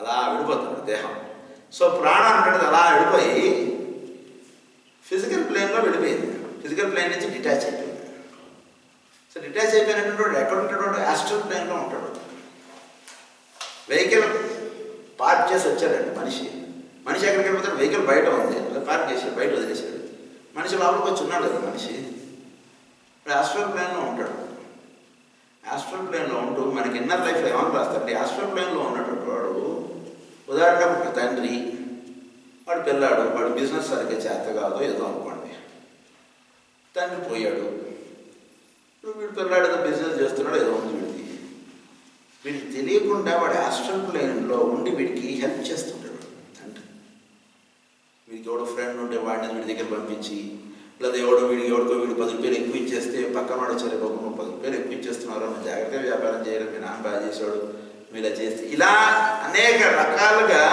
అలా విడిపోతుంది దేహం. సో ప్రాణం అంటే అలా విడిపోయి ఫిజికల్ ప్లేన్లో విడిపోయింది. ఫిజికల్ ప్లేన్ నుంచి డిటాచ్ అయిపోయింది. సో డిటాచ్ అయిపోయినటువంటి వాడు ఎక్కడ ఉంటాడు? యాస్ట్రల్ ప్లేన్లో ఉంటాడు. వెహికల్ పార్క్ చేసి వచ్చాడండి మనిషి ఎక్కడికి వెళ్ళిపోతాడు? వెహికల్ బయట ఉంది, పార్క్ చేసాడు, బయట వదిలేసాడు. మనిషి లోపలికి వచ్చి ఉన్నాడు కదా మనిషి. ఇప్పుడు యాస్ట్రల్ ప్లేన్లో ఉంటాడు. యాస్ట్రల్ ప్లేన్లో ఉంటూ మనకి ఇన్నర్ లైఫ్లో ఏమని రాస్తారంటే, యాస్ట్రల్ ప్లేన్లో ఉన్నటువంటి వాడు ఉదాహరణకు తండ్రి, వాడు పిల్లాడు, వాడు బిజినెస్ సరిగ్గా చేత కాదు ఏదో అనుకోండి, తండ్రి పోయాడు, ఇప్పుడు వీడు పిల్లాడు ఏదో బిజినెస్ చేస్తున్నాడు, ఏదో ఉంది వీడికి తెలియకుండా వాడు యాస్ట్రల్ ప్లేన్లో ఉండి వీడికి హెల్ప్ చేస్తుంటాడు. తండ్రి వీడికి ఎవడో ఫ్రెండ్ ఉంటే వాడిని వీడి దగ్గర పంపించి, లేదా ఎవడో ఎవరికో వీడు 10 రూపాయలు ఎక్కువ ఇచ్చేస్తే పక్కన వాడు వచ్చారు, బాబు 10 రూపాయలు ఎక్కువ ఇచ్చేస్తున్నారు, మీరు జాగ్రత్తగా వ్యాపారం చేయడం, మీ నాన్న బాగా చేసాడు, మీరు ఇలా చేస్తే, ఇలా అనేక రకాలుగా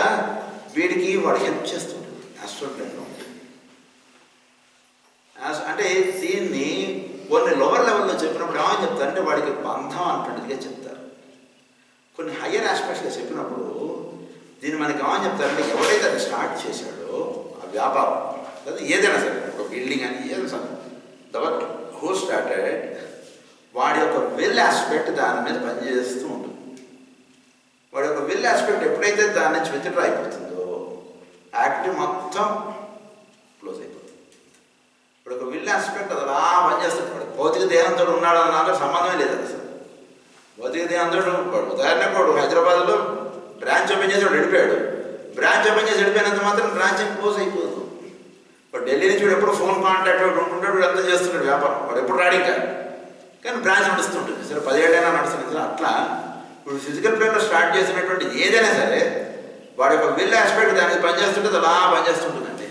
వీడికి వాడు హెల్ప్ చేస్తుంటాడు యాస్ట్రల్ ప్లేన్లో. అంటే దీన్ని కొన్ని లోవర్ లెవెల్లో చెప్పినప్పుడు ఏమని చెప్తారంటే వాడికి బంధం అంటున్నదిగా చెప్తారు. కొన్ని హయ్యర్ ఆస్పెక్ట్స్గా చెప్పినప్పుడు దీన్ని మనకి ఏమని చెప్తారంటే, ఎవరైతే అది స్టార్ట్ చేశాడో ఆ వ్యాపారం లేదా ఏదైనా సరే, ఒక బిల్డింగ్ అని ఏదైనా సరే, దట్ హూ స్టార్టెడ్, వాడి యొక్క విల్ ఆస్పెక్ట్ దాని మీద పనిచేస్తూ ఉంటుంది. వాడి యొక్క విల్ ఆస్పెక్ట్ ఎప్పుడైతే దాని నుంచి విత్డ్రా అయిపోతుందో యాక్టివ్ మొత్తం క్లోజ్ అయిపోతుంది. ఇప్పుడు ఒక విల్ ఆస్పెక్ట్ అది అలా పనిచేస్తుంది. వాడు భౌతిక దేహంతో ఉన్నాడు అన్నాక సంబంధమే లేదు అసలు. భౌతిక దేహంతో ఉదాహరణకు వాడు హైదరాబాద్లో బ్రాంచ్ ఓపెన్ చేసి వాడు వెళ్ళిపోయాడు. బ్రాంచ్ ఓపెన్ చేసి వెళ్ళిపోయినంత మాత్రం బ్రాంచ్ క్లోజ్ అయిపోదు. వాడు ఢిల్లీ నుంచి వాడు ఎప్పుడు ఫోన్ కాంటాక్ట్ వాడు ఉంటుంటాడు, వాడు అంతా చేస్తున్నాడు వ్యాపారం, వాడు ఎప్పుడు రాడు ఇంకా, కానీ బ్రాంచ్ నడుస్తుంటుంది. సరే 10 ఏళ్ళైనా నడుస్తుంది. అట్లా ఇప్పుడు ఫిజికల్ ప్లేన్లో స్టార్ట్ చేసినటువంటి ఏదైనా సరే వాడి యొక్క విల్ ఆస్పెక్ట్ దానికి పనిచేస్తుంటే అలా పనిచేస్తుంటుందండి.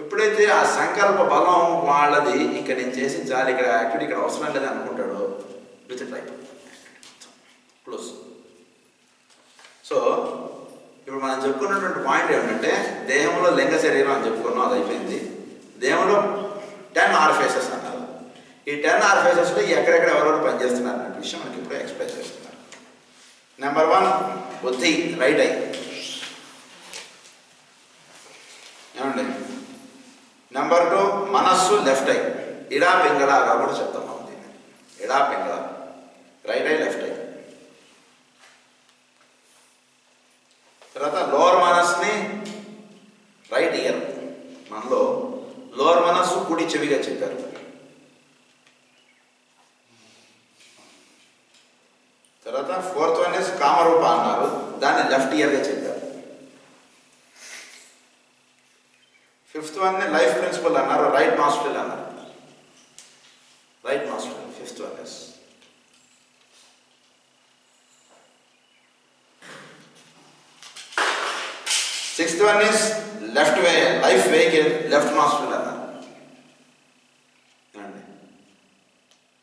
ఎప్పుడైతే ఆ సంకల్ప బలం వాళ్ళది ఇక్కడ నేను చేసి చాలు, ఇక్కడ యాక్టివిటీ ఇక్కడ అవసరం లేదు అనుకుంటాడో విత్ ఇట్ అయిపోతుంది, క్లోజ్. సో ఇప్పుడు మనం చెప్పుకున్నటువంటి పాయింట్ ఏమిటంటే, దేహంలో లింగ శరీరం అని చెప్పుకున్నాం, అది అయిపోయింది. దేహంలో 10 ఆర్ఫేసెస్ అన్నారు. ఈ 10 ఆర్ఫేసెస్లో ఎక్కడెక్కడ ఎవరెవరు పనిచేస్తున్నారు అనే విషయం మనకి ఇప్పుడు ఎక్స్ప్లెయిన్ చేస్తున్నారు. నెంబర్ 1 బుద్ధి, రైట్ ఐ ఏమండి. నెంబర్ 2 మనస్సు, లెఫ్ట్ ఐ. ఇడా పింగళ కూడా చెప్తాం మనం దీన్ని. Ida Pingala, right eye, left eye. తర్వాత లోవర్ మనస్ని రైట్ ఇయర్. మనలో లోవర్ మనస్సు కుడి చెవిగా చెప్పారు. తర్వాత 4th వన్ ఇస్ కామరూప అన్నారు, దాన్ని లెఫ్ట్ ఇయర్గా చెప్పారు. 5th వన్ని లైఫ్ ప్రిన్సిపల్ అన్నారు, రైట్ నాస్ట్రిల్ అన్నారు. Right nostril 5th one is. 6th one is left way, life vehicle, left nostril అన్నారు.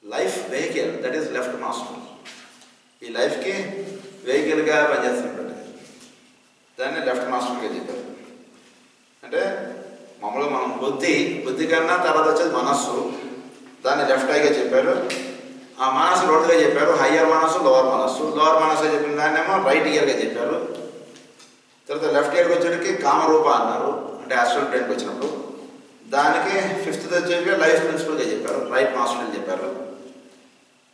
Life vehicle that is left nostril. ఈ లైఫ్కి వెహికల్గా పనిచేస్తుంటుంది, దాన్ని లెఫ్ట్ నాస్ట్రిల్గా చెప్పారు. అంటే మామూలుగా మనం బుద్ధి కన్నా తర్వాత వచ్చేది మనస్సు, దాన్ని లెఫ్ట్ ఐగా చెప్పారు. ఆ మనస్సు 2గా చెప్పారు, హయ్యర్ మనస్సు, లోవర్ మనస్సు. లోవర్ మనస్సు చెప్పిన దాన్నేమో రైట్ ఇయర్గా చెప్పారు. తర్వాత లెఫ్ట్ ఇయర్కి వచ్చేటికి కామరూప అన్నారు, అంటే యాస్ట్రల్ ప్లేన్కి వచ్చినప్పుడు. దానికి 5th వచ్చేటికి లైఫ్ ప్రిన్సిపల్గా చెప్పారు, రైట్ నాస్ట్రిల్ చెప్పారు.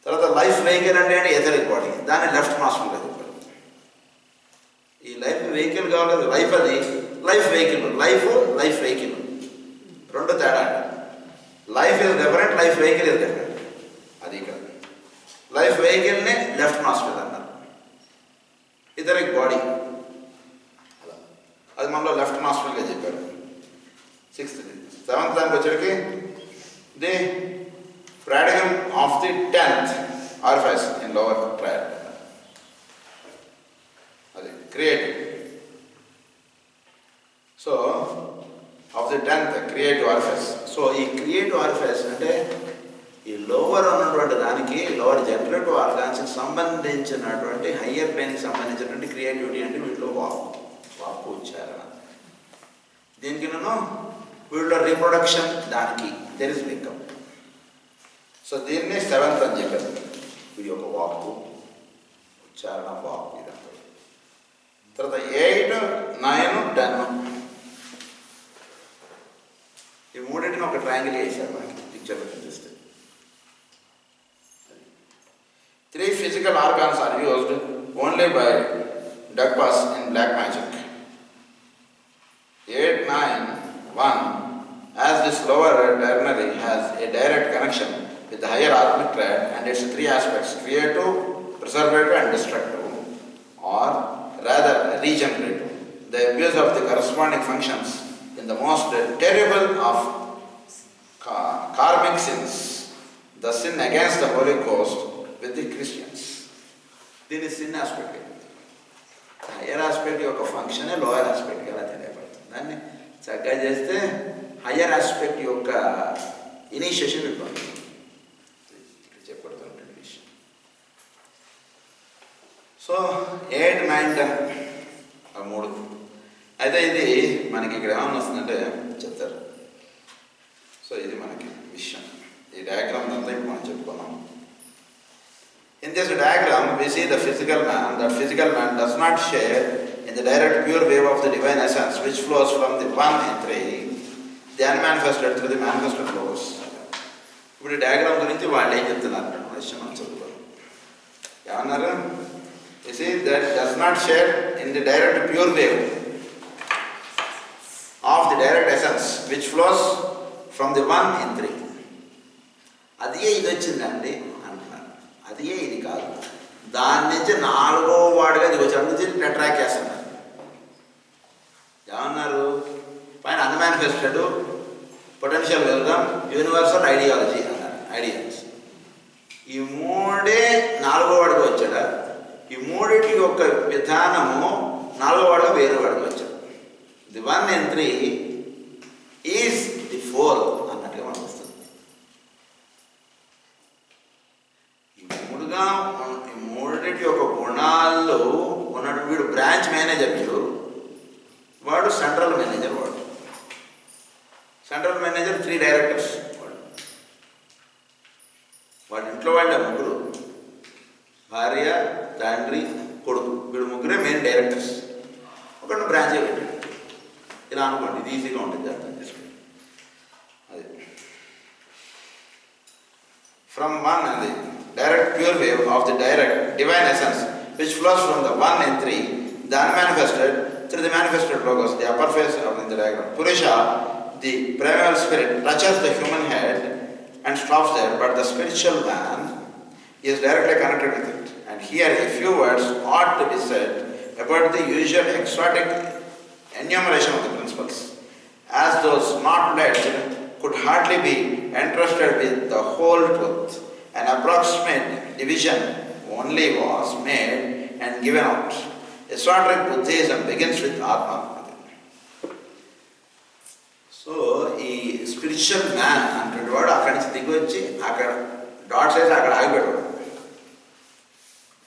తర్వాత లైఫ్ వెహికల్ అంటే ఎథరిక్ బాడీ, దాన్ని లెఫ్ట్ నాస్ట్రిల్గా చెప్పారు. ఈ లైఫ్ వెహికల్ కావాలి, లైఫ్ అది లైఫ్ వెహికల్, లైఫ్ వెహికల్ 2 తేడా. Life is different, life vehicle is different. అది ఇక్కడ లైఫ్ వెహికల్ని లెఫ్ట్ నాస్ట్రిల్ అన్నారు. ఇథరిక్ బాడీ అది మనలో లెఫ్ట్ నాస్ట్రిల్గా చెప్పారు. 6th. 7th దానికి వచ్చేటికి the paradigm of the 10th orifice in lower triad, అది creative. So of the 10th creative orifice. So ఈ క్రియేటివ్ ఆర్ఫైస్ అంటే ఈ లోవర్ ఉన్నటువంటి దానికి, లోవర్ జనరేటివ్ ఆర్గాన్స్కి సంబంధించినటువంటి హయ్యర్ ప్లేన్కి సంబంధించినటువంటి క్రియేటివిటీ అంటే వీటిలో వాక్కు ఉచ్చారణ. దీనికి వీటిలో రీప్రొడక్షన్, దానికి దెర్ ఇస్ లింకప్. సో దీన్ని 7th అని చెప్పారు. వీడి యొక్క వాక్కు ఉచ్చారణ, వాక్కు ఇదంతా. తర్వాత పెన్ను. ఈ మూడింటిని ఒక ట్రయాంగిల్ వేసారు మనకి పిక్చర్లో చూస్తే. 3 physical organs are used only by Dagpas in black magic. 8, 9, 1. As this lower ternary has a direct connection with the higher atmic triad and its 3 aspects, creative, preservative and destructive, or rather regenerative, the abuse of the corresponding functions in the most terrible of karmic sins, the sin against the Holy Ghost with the Christians. This is sin aspect. Higher aspect యొక్క ఫంక్షనే lower ఆస్పెక్ట్కి ఎలా తెలియబడుతుంది. దాన్ని చక్కగా చేస్తే higher aspect యొక్క initiation ఇవ్వాలి. ఇక్కడ చెప్పబడుతున్నటువంటి విషయం. So 8, 9, 10 ఆ 3. అయితే ఇది మనకి ఇక్కడ ఏమన్నా వస్తుందంటే చెప్తారు. సో ఇది మనకి విషయం. ఈ డయాగ్రామ్ అంతా ఇప్పుడు మనం చెప్పుకున్నాం. In this diagram, we see the physical man. That physical man does not share in the direct pure wave of the divine essence which flows from the one in 3, the unmanifested through the manifested flows. ఇప్పుడు ఈ diagram గురించి వాళ్ళు ఏం చెప్తున్నారు విషయం మనం చదువుకోవాలి. ఏమన్నారు? You see that does not share in the direct pure wave of the direct essence which flows from the one in 3. అదే ఇది వచ్చిందండి అంటున్నారు. అదే ఇది కాదు, దాని నుంచి 4వ వాడుగా ఇది వచ్చి అందుకు అట్రాక్ట్ చేస్తున్నారు. ఏమన్నారు? పైన unmanifested, potential welcome, universal ideology అన్నారు. ఐడియాలజీ ఈ 3 4వ వాడుగా వచ్చాడా? ఈ 3 యొక్క విధానము 4వ వాడుగా వేరే వాడుగా వచ్చాడు. ది 1 in 3 ఈజ్ ది 4 అన్నట్టుగా మనకు వస్తుంది. ఈ 3 యొక్క గుణాల్లో ఉన్నట్టు వీడు బ్రాంచ్ మేనేజర్, వాడు central manager. Central manager 3 directors. వాడి ఇంట్లో వాళ్ళ 3, భార్య, తండ్రి, కొడుకు. వీడు 3 మెయిన్ డైరెక్టర్స్. ఒకటి బ్రాంచే పెట్టాడు. ఇలా అనుకోండి, ఇది ఈజీగా ఉంటుంది అర్థం చేసుకోండి. అది from 1 and the direct pure wave of the direct divine essence which flows from the 1 in 3, the unmanifested through the manifested logos, the upper face of the diagram. Purusha, the primal spirit, touches the human head and stops there, but the spiritual man is directly connected with it. And here a few words ought to be said about the usual exotic enumeration of the principles, as those not pledged could hardly be entrusted with the whole truth. An approximate division only was made and given out. Esoteric Buddhism begins with Atma. So ఈ spiritual man అంటే వాడు అక్కడి నుంచి దిగి వచ్చి అక్కడ dot size అక్కడ ఆగిపోయాడు.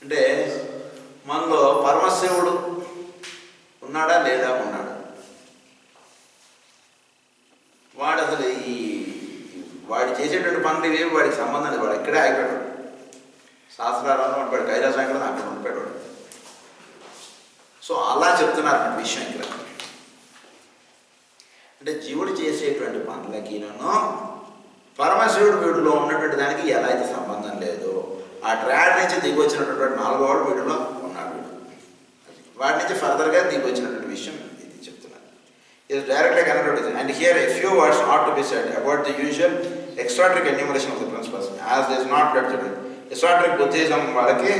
అంటే మనలో పరమశివుడు ఉన్నాడా లేదా? ఉన్నాడు. వాడు అసలు వాడు చేసేటువంటి పనులు ఇవేవి వాడికి సంబంధం లేదు. వాడు ఇక్కడే ఆగిపోయాడు. శాస్త్రాలను వాడు కైలాసం కూడా అక్కడ ఉండిపోయాడు. సో అలా చెప్తున్నారు విషయం ఇక్కడ. అంటే జీవుడు చేసేటువంటి పనులకినను పరమశివుడు వీడిలో ఉన్నటువంటి దానికి ఎలా అయితే సంబంధం లేదు. ఆ ట్రాడ్ నుంచి దిగి వచ్చినటువంటి 4వ వాడు వీడిలో ఉన్నాడు. వాడి నుంచి ఫర్దర్గా దిగి వచ్చినటువంటి విషయం ఇది చెప్తున్నారు. is directly connected with it. And here a few words ought to be said about the usual exoteric enumeration of the principles, as is not pledged with esoteric Buddhism. వాళ్ళకి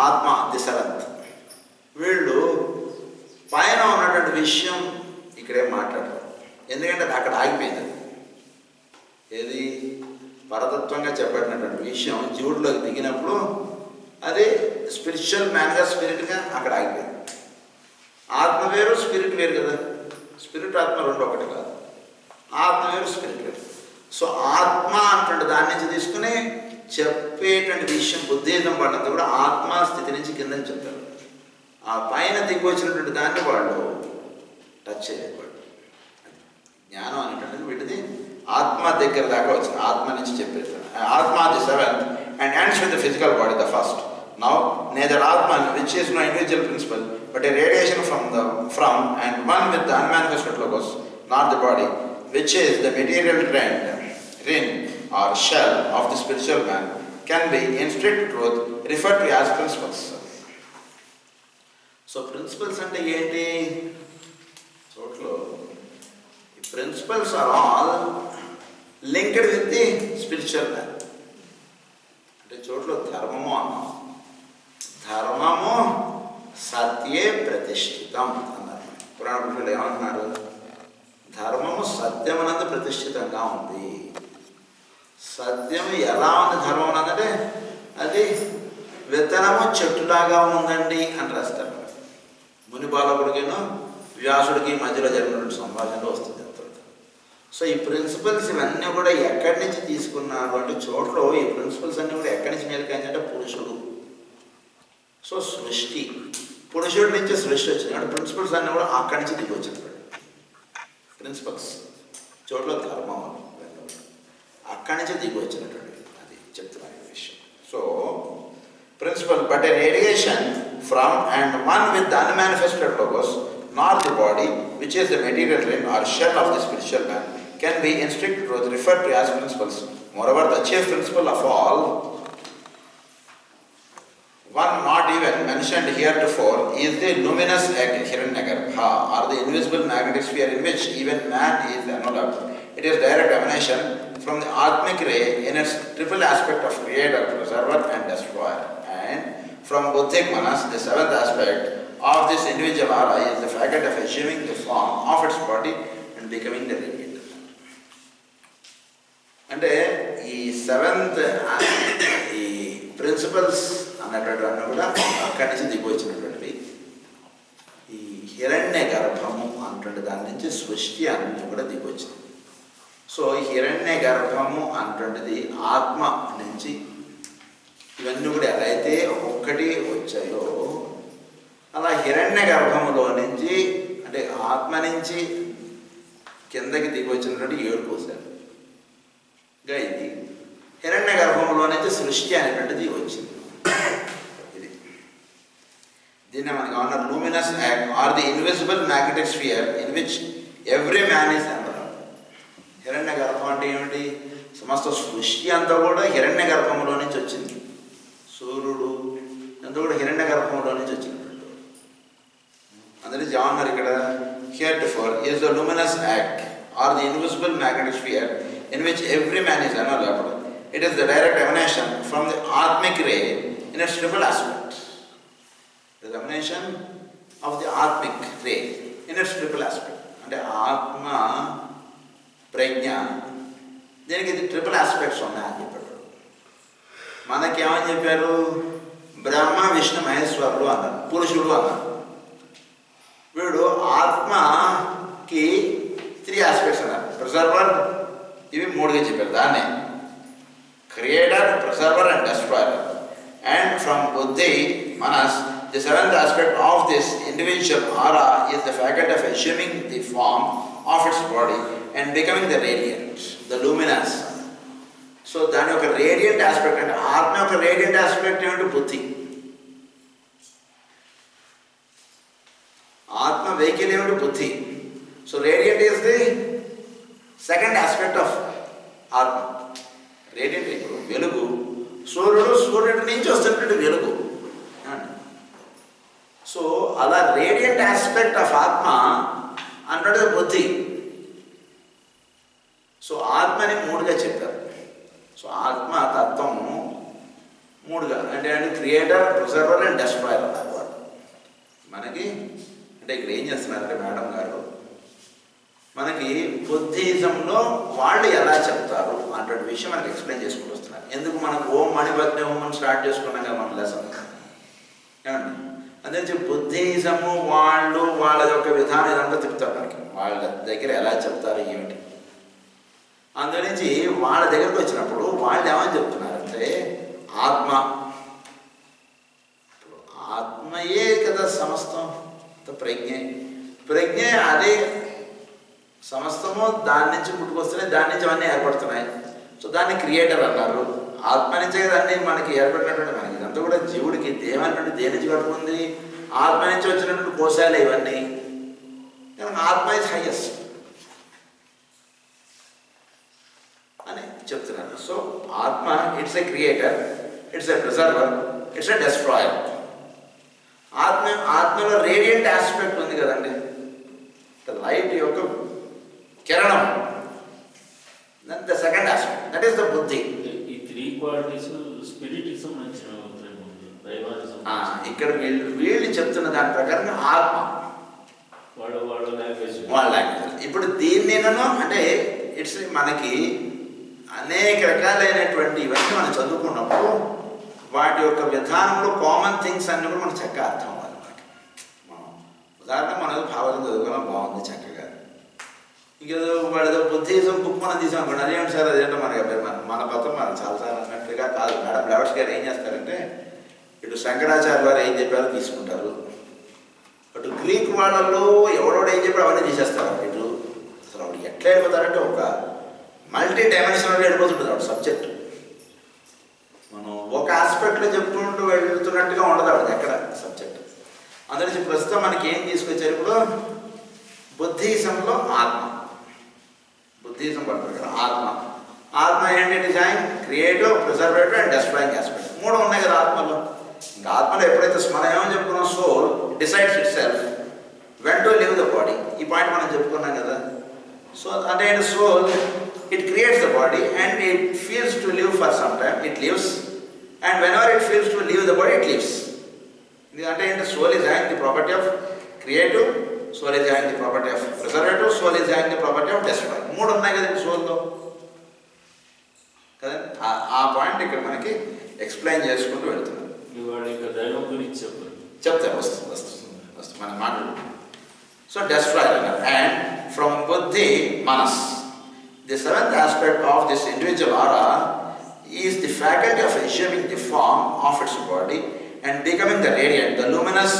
ఆత్మ ది 7th. వీళ్ళు పైన ఉన్నటువంటి విషయం ఇక్కడే మాట్లాడతారు. ఎందుకంటే అది అక్కడ ఆగిపోయింది. ఏది పరతత్వంగా చెప్పబడినటువంటి విషయం జీవుడిలోకి దిగినప్పుడు అది స్పిరిచువల్ మ్యాన్గా, స్పిరిట్గా అక్కడ ఆగిపోయింది. ఆత్మ వేరు, స్పిరిట్ వేరు కదా. స్పిరిట్ ఆత్మ 2 ఒకటి కాదు. ఆత్మ వేరు, స్పిరిట్ వేరు. సో ఆత్మ అంటే దాని నుంచి తీసుకుని చెప్పేటువంటి విషయం బుద్ధిజం వాళ్ళంతా కూడా ఆత్మ స్థితి నుంచి కిందని చెప్తారు. ఆ పైన దిగి వచ్చినటువంటి దాన్ని వాళ్ళు టచ్ చేయలేదు. వాళ్ళు జ్ఞానం అనేటువంటిది వీటిది ఆత్మ దగ్గర దాకా వచ్చింది. ఆత్మ నుంచి చెప్పేస్తాను. ఆత్మ the 7th and ends with the physical body, the 1st. Now neither Atman, which is no individual principle, but a radiation from and one with the unmanifested logos, not the body, which is the material ring or shell of the spiritual man, can be in strict truth referred to as principles. So principles అంటే ఏంటి? చోట్లో principles are all linked with the spiritual man. అంటే చోట్లో ధర్మము అన్నాం. ధర్మము సత్యే ప్రతిష్ఠితం అన్నారు. పురాణ పురుషులు ఏమంటున్నారు? ధర్మము సత్యమునందు ప్రతిష్ఠితంగా ఉంది. సత్యం ఎలా ఉంది ధర్మం అనంటే అది విత్తనము చెట్టులాగా ఉందండి అని రాస్తారు. ముని బాలకుడికిను వ్యాసుడికి మధ్యలో జరిగినటువంటి సంభాషణలో వస్తుంది. సో ఈ ప్రిన్సిపల్స్ ఇవన్నీ కూడా ఎక్కడి నుంచి తీసుకున్నారు అంటే చోట్లో ఈ ప్రిన్సిపల్స్ అన్నీ కూడా ఎక్కడి నుంచి మేలుకాయి అంటే పురుషుడు. సో సృష్టి, పురుషుడి నుంచి సృష్టి వచ్చింది అంటే ప్రిన్సిపల్స్ అన్నీ కూడా అక్కడి నుంచి దిగి వచ్చినప్పుడు ప్రిన్సిపల్స్ చోట్ల ధర్మం అక్కడి నుంచి దిగి వచ్చినటువంటి అది చెప్తున్నాను ఈ విషయం. So principle but a radiation from and one with the unmanifested logos, nor the body, which is the material ring or shell of the spiritual man, can be in strict truth referred to as principles. Moreover, the chief principle of all, one not even mentioned heretofore, is the luminous egg Hiranyagarbha, or the invisible magnetic sphere in which even man is enveloped. It is direct emanation from the Atmic ray in its triple aspect of creator, preserver and destroyer. And from Buddhic Manas, the seventh aspect of this individual aura is the faculty of assuming the form of its body and becoming the radiant. అంటే ఈ seventh ఈ principles అన్నటువంటి కూడా అక్కడి నుంచి దిగి వచ్చినటువంటివి. ఈ హిరణ్య గర్భము అన్నటువంటి దాని నుంచి సృష్టి అన్నీ కూడా దిగి వచ్చింది. సో హిరణ్య గర్భము అన్నటువంటిది ఆత్మ నుంచి ఇవన్నీ కూడా ఎలా అయితే ఒక్కొక్కటి వచ్చాయో అలా హిరణ్య గర్భములో నుంచి అంటే ఆత్మ నుంచి కిందకి దిగి వచ్చినటువంటి 7 కోశాలు గా ఇది హిరణ్య గర్భంలో నుంచి సృష్టి అనేటువంటిది వచ్చింది. ఇది దీన్ని మనకి ఏమన్నారు? Luminous egg or the invisible magnetic sphere in which every man is embedded. హిరణ్య గర్భం అంటే ఏమిటి? సమస్త సృష్టి అంతా కూడా హిరణ్య గర్భంలో నుంచి వచ్చింది. సూర్యుడు అంతా కూడా హిరణ్య గర్భంలో నుంచి వచ్చినటువంటి. అందుకే ఏమన్నారు ఇక్కడ? heretofore is the luminous act or the invisible magnetic sphere in which every man is enveloped. It is the direct emanation from the Atmic ray in its triple aspect. The emanation of the Atmic ray in its triple aspect. అంటే ఆత్మ ప్రజ్ఞ దీనికి ఇది triple aspects ఉన్నాయని చెప్పారు. మనకేమని చెప్పారు? బ్రహ్మ విష్ణు మహేశ్వరుడు అన్నారు, పురుషుడు అన్నారు. వీడు ఆత్మకి 3 ఆస్పెక్ట్స్ అన్నారు. ప్రిజర్వర్ ఇవి 3గా చెప్పారు. దాన్నే creator, preserver and destroyer. And from బుద్ధి మనస్, the seventh aspect of this individual aura is the faculty of assuming the form of its body and becoming the radiant, the luminous. So దాని ఒక radiant aspect అంటే ఆత్మ యొక్క radiant aspect ఏమిటి? బుద్ధి. ఆత్మ వెహికల్ ఏమిటి? బుద్ధి. So radiant is the second aspect of ఆత్మ. రేడియంట్ ఇప్పుడు వెలుగు, సూర్యుడి నుంచి వస్తున్నటువంటి వెలుగు. సో అలా రేడియంట్ ఆస్పెక్ట్ ఆఫ్ ఆత్మ అన్నది బుద్ధి. సో ఆత్మని 3గా చెప్పారు. సో ఆత్మ తత్వము 3గా అంటే క్రియేటర్, ప్రిజర్వర్ అండ్ డెస్ట్రాయర్ అన్నారు వాళ్ళు. మనకి అంటే ఇక్కడ ఏం చేస్తున్నారంటే మేడం గారు మనకి బుద్ధిజంలో వాళ్ళు ఎలా చెప్తారు అన్నటువంటి విషయం మనకి ఎక్స్ప్లెయిన్ చేసుకుంటూ వస్తున్నారు. ఎందుకు మనకు ఓం మణిపద్మ హోమం స్టార్ట్ చేసుకున్నాం కదా మన లెసన్. ఏమండి అదే బుద్ధిజము వాళ్ళు వాళ్ళ యొక్క విధానం ఇదంతా చెప్తారు మనకి. వాళ్ళ దగ్గర ఎలా చెప్తారు ఏమిటి అందుగురించి వాళ్ళ దగ్గరకు వచ్చినప్పుడు వాళ్ళు ఏమని చెప్తున్నారంటే ఆత్మ, ఆత్మయే కదా సమస్తం. ప్రజ్ఞ అదే సమస్తము దాని నుంచి పుట్టుకొస్తున్నాయి, దాని నుంచి అవన్నీ ఏర్పడుతున్నాయి. సో దాన్ని క్రియేటర్ అన్నారు. ఆత్మ నుంచే కదా అన్నీ మనకి ఏర్పడినటువంటి మనకి ఇదంతా కూడా జీవుడికి దేవన్నటువంటి దేని నుంచి పట్టుకుంది? ఆత్మ నుంచి వచ్చినటువంటి కోశాలు ఇవన్నీ. ఆత్మ ఇస్ హైయెస్ట్ అని చెప్తున్నారు. సో ఆత్మ it's a creator, it's a preserver, it's a destroyer. ఆత్మలో రేడియంట్ ఆస్పెక్ట్ ఉంది కదండి, లైట్ యొక్క కిరణం. The second aspect that is the బుద్ధి. ఈ త్రీ క్వాలిటీస్ స్పిరిట్ కి సంబంధించిన ఇక్కడ వీళ్ళు చెప్తున్న దాని ప్రకారం ఆత్మ వాళ్ళ లాంగ్వేజ్. ఇప్పుడు దీన్ని అంటే ఇట్స్ మనకి అనేక రకాలైనటువంటి ఇవన్నీ మనం చదువుకున్నప్పుడు వాటి యొక్క విధానంలో కామన్ థింగ్స్ అన్నీ కూడా మనకు చక్కగా అర్థం అవ్వాలి. మనం ఉదాహరణ మనం భావాలు చదువుకోవడం బాగుంది చక్కగా, ఇంకేదో వాడిదో బుద్ధిజం బుక్ మనం తీసామనుకోండి, అదేంటి సార్ అదేంటో మనకి మన పత్రం మనకు చాలాసార్లు అన్నట్టుగా కాదు. మేడం బ్లవాట్స్కీ గారు ఏం చేస్తారంటే ఇటు శంకరాచార్య వారు ఏం చెప్పారో తీసుకుంటారు, అటు గ్రీక్ వాళ్ళల్లో ఎవడోడు ఏం చెప్పాడు అవన్నీ తీసేస్తారు. ఇటు అసలు ఆవిడ ఎట్లా వెళ్ళిపోతారంటే ఒక మల్టీ డైమెన్షనల్గా వెళ్ళిపోతుంటుంది ఆవిడ సబ్జెక్ట్. మనం ఒక ఆస్పెక్ట్లో చెప్పుకుంటూ వెళ్తున్నట్టుగా ఉండదు ఆవిడ ఎక్కడ సబ్జెక్ట్. అందుకని ప్రస్తుతం మనకి ఏం తీసుకొచ్చారు ఇప్పుడు బుద్ధిజంలో ఆత్మ. బుద్ధిజం పడుతుంది ఆత్మ. ఆత్మ ఏంటి? Design, creative, preservative and destroying aspect. మూడు ఉన్నాయి కదా ఆత్మలో. ఇంకా ఆత్మలో ఎప్పుడైతే మనం ఏమని చెప్పుకున్నాం, soul decides itself when to leave the body. ఈ పాయింట్ మనం చెప్పుకున్నాం కదా. సో అంటే soul it creates the body and it feels to live for some time, it lives, and whenever it feels to leave the body it leaves. అంటే ఏంటి? Soul is having the property of creative, soul is having the property of preservative, soul is having the property of destroying. మూడు ఉన్నాయి కదండి సోల్లో కదా. ఆ point ఇక్కడ మనకి explain చేసుకుంటూ వెళ్తున్నాం. చెప్తారు వస్తుంది మన మాటలు. సో డెస్ట్రాయర్ అండ్ ఫ్రమ్ బుద్ధి మనస్. The seventh aspect of this individual aura is the faculty of assuming the form of its body and becoming the radiant, the luminous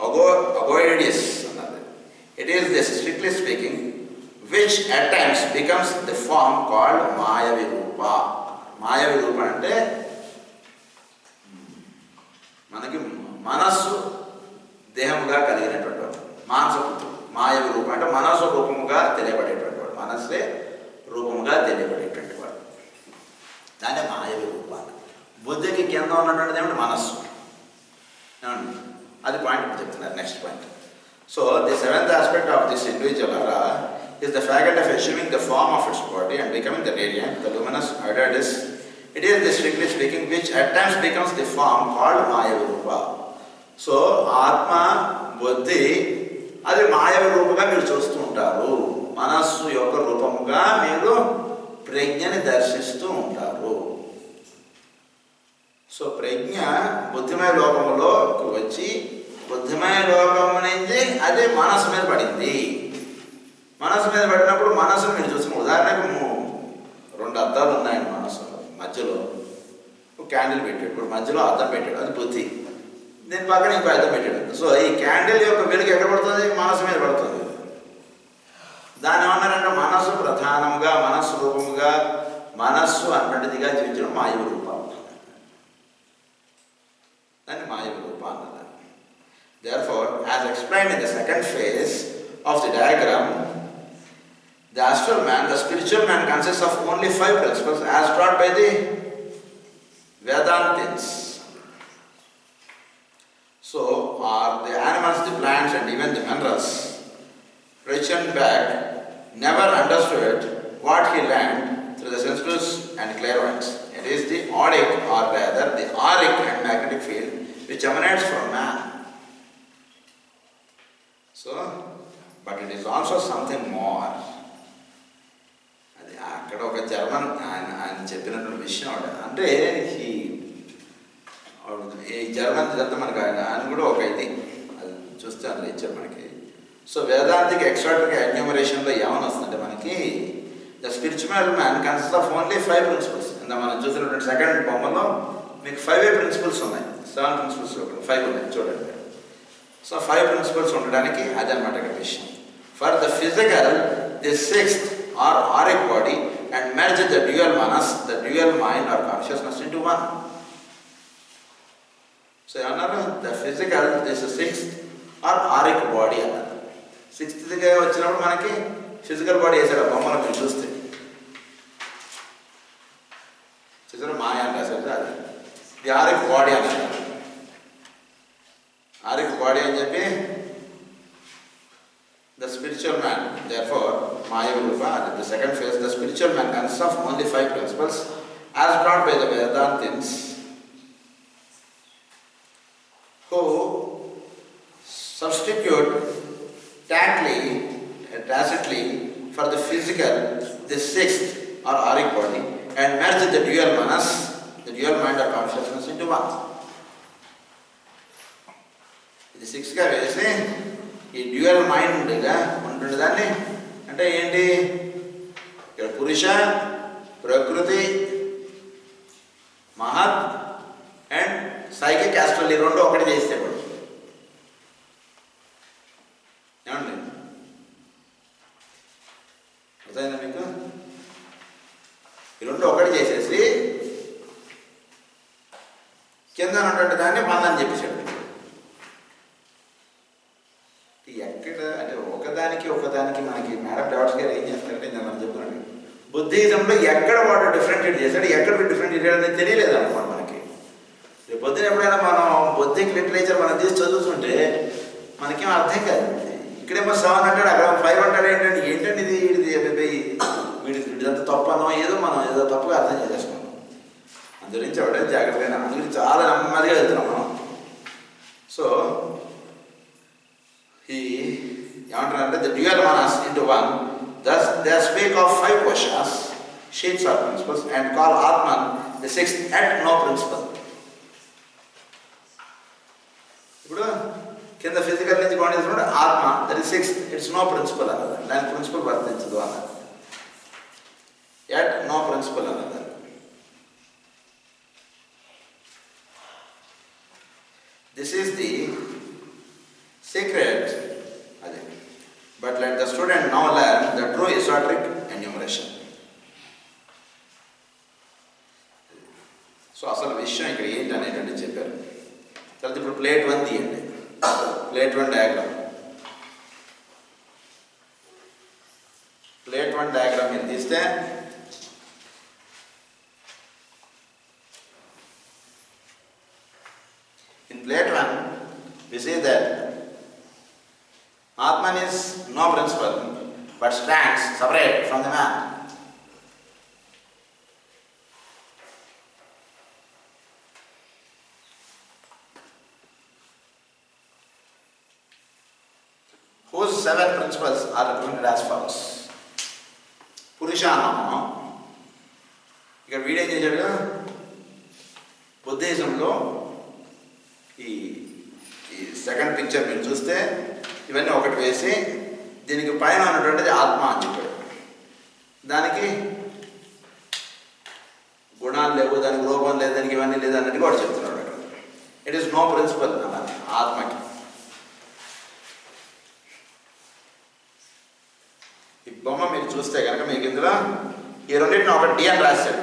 agoides అన్నది. It is this, strictly speaking, which at times becomes the form called మాయవి రూప. మాయవి రూప అంటే మనకి మనస్సు దేహముగా కలిగినటువంటి వాడు, మానసపుత్రుడు. మాయవి రూపం అంటే మనస్సు రూపముగా తెలియబడేటువంటి వాడు, మనస్సే రూపముగా తెలియబడేటువంటి వాడు, దాన్ని మాయవి రూపాన్ని. బుద్ధికి కింద ఉన్నటువంటిది ఏమిటి? మనస్సు. అది పాయింట్ చెప్తున్నారు next point. So the seventh aspect of this individual aura is the faculty of assuming the form of its body and becoming the radiant, the luminous iodis. It is, this strictly speaking, which at times becomes the form called మాయవి రూప. So ఆత్మ, బుద్ధి అది మాయవి రూపంగా మీరు చూస్తూ ఉంటారు. మనస్సు యొక్క రూపముగా మీరు ప్రజ్ఞని దర్శిస్తూ ఉంటారు. సో ప్రజ్ఞ బుద్ధిమయ లోకములోకి వచ్చి బుద్ధిమయ లోకము నుంచి అది మనస్సు మీద పడింది. మనస్సు మీద పడినప్పుడు మనస్సును మీరు చూసిన ఉదాహరణకు రెండు అద్దాలు ఉన్నాయండి మనస్సు మధ్యలో. క్యాండిల్ పెట్టాడు, ఇప్పుడు మధ్యలో అద్దం పెట్టాడు, అది బుద్ధి. దీని పక్కన ఇంకో అద్దం పెట్టాడు. సో ఈ క్యాండిల్ యొక్క వెలుగు ఎక్కడ పడుతుంది? మనస్సు మీద పడుతుంది. దాన్ని ఏమన్నారంటే మనస్సు ప్రధానంగా, మనస్సు రూపముగా, మనస్సు అన్నటిదిగా జీవించడం మాయవి రూపం. దాన్ని మాయవి రూపం అన్నారు. Therefore, as explained in the second phase of the diagram, the astral man, the spiritual man, consists of only 5 principles as taught by the Vedantins. So, are the animals, the plants and even the minerals, rich and bad, never understood what he learned through the senses and clairvoyance. It is the auric, or rather the auric and magnetic field which emanates from man. So, but it is also something more. అది అక్కడ ఒక German ఆయన చెప్పినటువంటి విషయం అంటే ఈ German ఇదంతా మనకి ఆయన కూడా ఒక ఇది అది చూస్తే అందులో ఇచ్చారు మనకి. సో వేదాంతిక్ ఎక్స్ట్రాటరీ ఎన్యూమరేషన్లో ఏమని వస్తుందంటే మనకి the spiritual man consist of only 5 principles. ఇందా మనం చూసినటువంటి సెకండ్ బొమ్మలో మీకు 5 ప్రిన్సిపల్స్ ఉన్నాయి. 7 ప్రిన్సిపల్స్ 5 ఉన్నాయి చూడండి. సో 5 ప్రిన్సిపల్స్ ఉండడానికి అదనమాట ఇక్కడ విషయం. For the physical the 6th or auric body and merge the dual manas, the dual mind or consciousness into one. So another, the physical, this is 6th or auric body another. సిక్స్త్గా వచ్చినప్పుడు మనకి physical body వేసాడు ఆ బొమ్మలు మీరు చూస్తే చూసారు మాయ అని రాశారు అది ఇది ఆరిక్ బాడీ అన్నారు ఆరిక్ బాడీ అని చెప్పి the spiritual man therefore Maya will find the second phase the spiritual man consists of only 5 principles as brought by the Vedantins who substitute tacitly for the physical the sixth or auric body and merge the dual manas the dual mind or consciousness into one. ఇది 6గా వేసి ఈ dual మైండ్గా ఉంటుంది దాన్ని అంటే ఏంటి ఇక్కడ పురుష ప్రకృతి మహత్ అండ్ సైకిక్ యాస్ట్రల్ ఈ రెండు ఒకటి చేస్తే కూడా ఏమండి అర్థమైందా మీకు ఈ రెండు ఒకటి చేసేసి కింద ఉన్నటువంటి దాన్ని బంధం చెప్పేసాడు ఎక్కడ అంటే ఒకదానికి మనకి మేడం డాక్టర్స్ గారు ఏం చేస్తారంటే నేను మనం చెప్తున్నాను బుద్ధిజంలో ఎక్కడ వాడు డిఫరెంషియేట్ చేశాడు ఎక్కడ డిఫరెంషియేట్ అనేది తెలియలేదు అనుకోండి మనకి రేపు పొద్దున ఎప్పుడైనా మనం బుద్ధిక్ లిటరేచర్ మనం తీసి చదువుతుంటే మనకేం అర్థం కాదు ఇక్కడేమో 7 అంటాడు అక్కడ 5 అంటాడు ఏంటంటే ఇది వీడిదంతా తప్పనో ఏదో మనం ఏదో తప్పుగా అర్థం చేసేసుకున్నాం అందు గురించి ఎవడైనా జాగ్రత్తగా అందు గురించి చాలా నెమ్మదిగా వెళ్తున్నాం మనం సో ఏమంటారంటే the dual manas into one thus they speak of 5 koshas sheets or principles and call Atman the sixth at no principle ఇప్పుడు కింద ఫిజికల్ నుంచి కొండ ఆత్మ that is sixth it's no principle అన్నది దాని ప్రిన్సిపల్ వర్తించదు అన్నది ఎట్ నో ప్రిన్సిపల్ అన్నది దిస్ ఈస్ ది సీక్రెట్ అదే but let the student now learn the true esoteric enumeration so అసలు విషయం ఇక్కడ ఏంటి అనేటువంటి చెప్పారు తర్వాత ఇప్పుడు ప్లేట్ 1 తీయండి ప్లేట్ 1 డయాగ్రామ్ మీరు తీస్తే in plate 1 we see that Atman is no principle but stands separate from the man. Whose 7 principles are represented as follows. Purusha Anamo. ఇక్కడ వీడేం చేశాడు బుద్ధిజంలో ఈ సెకండ్ పిక్చర్ మీరు చూస్తే ఇవన్నీ ఒకటి వేసి దీనికి పైన ఉన్నటువంటిది ఆత్మ అని చెప్పాడు దానికి గుణాలు లేవు దానికి రూపం లేదు దానికి ఇవన్నీ లేదు అన్నట్టు కూడా చెప్తున్నాడు అక్కడ ఇట్ ఈస్ నో ప్రిన్సిపల్ అన్నది ఆత్మకి ఈ బొమ్మ మీరు చూస్తే కనుక మీకు ఇందులో ఈ రెండింటిని ఒక డి అని రాశాడు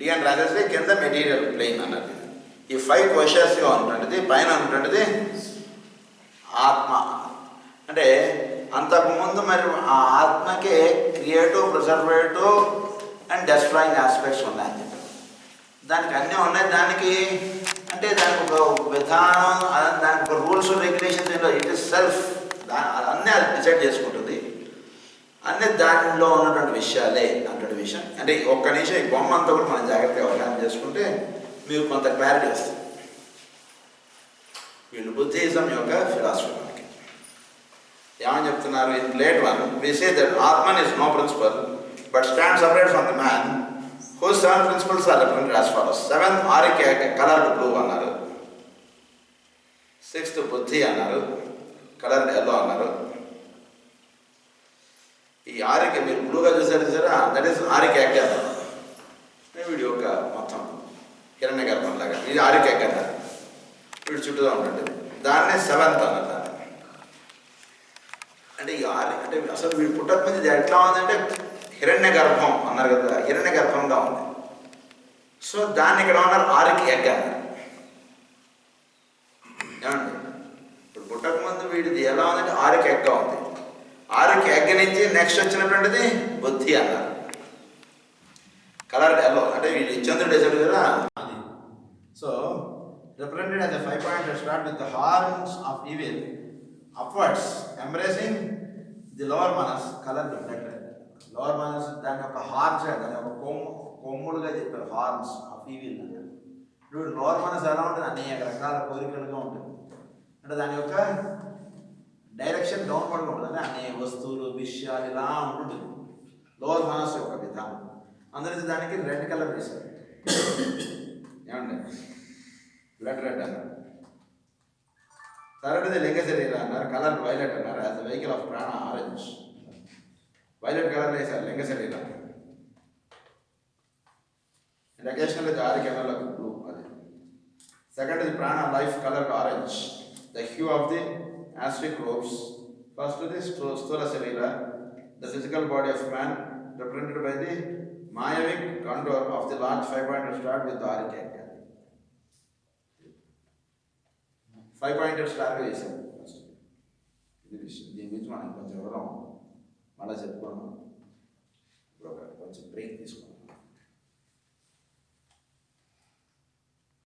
డి అని రాసేస్తే కింద మెటీరియల్ ప్లేన్ అన్నది ఈ 5 కోషస్గా ఉన్నటువంటిది పైన ఉన్నటువంటిది ఆత్మ అంటే అంతకుముందు మరి ఆ ఆత్మకే creative preservative and destroying aspects ఉన్నాయని చెప్పారు దానికి అన్నీ ఉన్నాయి దానికి అంటే దానికి ఒక విధానం దానికి ఒక రూల్స్ రెగ్యులేషన్స్ ఏంటో ఇట్ ఇస్ సెల్ఫ్ అన్నీ అది డిసైడ్ చేసుకుంటుంది అన్నీ దానిలో ఉన్నటువంటి విషయాలే అటువంటి విషయం అంటే ఒక్క నిమిషం ఈ బొమ్మ అంతా కూడా మనం జాగ్రత్తగా అవగాహన చేసుకుంటే మీకు కొంత క్లారిటీ వస్తుంది వీళ్ళు బుద్ధిజం యొక్క ఫిలాసఫీ మనకి ఏమని చెప్తున్నారు in plate 1 we say that Atman is no principle but stands separate from the man whose 7 principles are represented as follows. 7th auric colored blue అన్నారు 6th బుద్ధి అన్నారు కలర్డ్ ఎల్లో అన్నారు ఈ ఆరిక మీరు బ్లూగా చూసారా దట్ ఈస్ ఆరిక యాక్టర్ వీడి యొక్క మొత్తం హిరణ్య గర్భం లాగా ఇది ఆరిక యాక్టర్ వీడి చుట్టూగా ఉంటుంది దాన్నే 7th అన్నారు దాన్ని అంటే ఈ ఆరి అంటే అసలు వీడు పుట్టక ముందు ఎట్లా ఉందంటే హిరణ్య గర్భం అన్నారు కదా హిరణ్య గర్భంగా ఉంది సో దాన్ని ఇక్కడ ఉన్నారు ఆరికి ఎగ్ అన్నారు ఏమండి ఇప్పుడు పుట్టక ముందు వీడిది ఎలా ఉందంటే ఆరుకి ఎగ్గా ఉంది. ఆరుకి ఎగ్గ నుంచి నెక్స్ట్ వచ్చినటువంటిది బుద్ధి అన్నారు. కలర్ ఎల్లో అంటే వీడు చంద్రుడు వేసాడు కదా అది. So represented as a 5-pointed star with the horns of evil upwards embracing the lower manas, color red. Lower Manas దాని యొక్క హార్న్స్, దాని యొక్క కొమ్ములుగా చెప్పారు, హార్న్స్ ఆఫ్ ఈవిల్ అన్నారు. ఇప్పుడు లోవర్ మానస్ ఎలా ఉంటుంది, అనేక రకాల కోరికలుగా ఉంటుంది. అంటే దాని యొక్క డైరెక్షన్ డౌన్వర్డ్గా ఉంటుంది, అంటే అనేక వస్తువులు విషయాలు ఇలా ఉంటుంది లోవర్ మానస్ యొక్క విధానం. అందులో దానికి రెడ్ కలర్ వేశారు. ఏమండి బ్లడ్ రెడ్ అన్నారు. థర్డ్ది లింగ శరీర అన్నారు. కలర్ వైలెట్ అన్నారు. As the vehicle of prana orange. Violet colour వేశారు లింగ శరీరం. అండ్ అకేషనల్లీ ది ఆరిక్ ఎనర్లకు బ్లూ. అది second the prana life colour orange. The hue of the astral robes. First the స్థూల శరీర, the physical body of man represented by the Mayavic contour of the large 5-pointed star with the auric egg. 5-pointed star వేసాం first. ఇది విషయం. దీని గురించి మనం కొంచెం వివరం మళ్ళీ చెప్పుకున్నాం. ఇప్పుడు కొంచెం బ్రేక్ తీసుకున్నాం.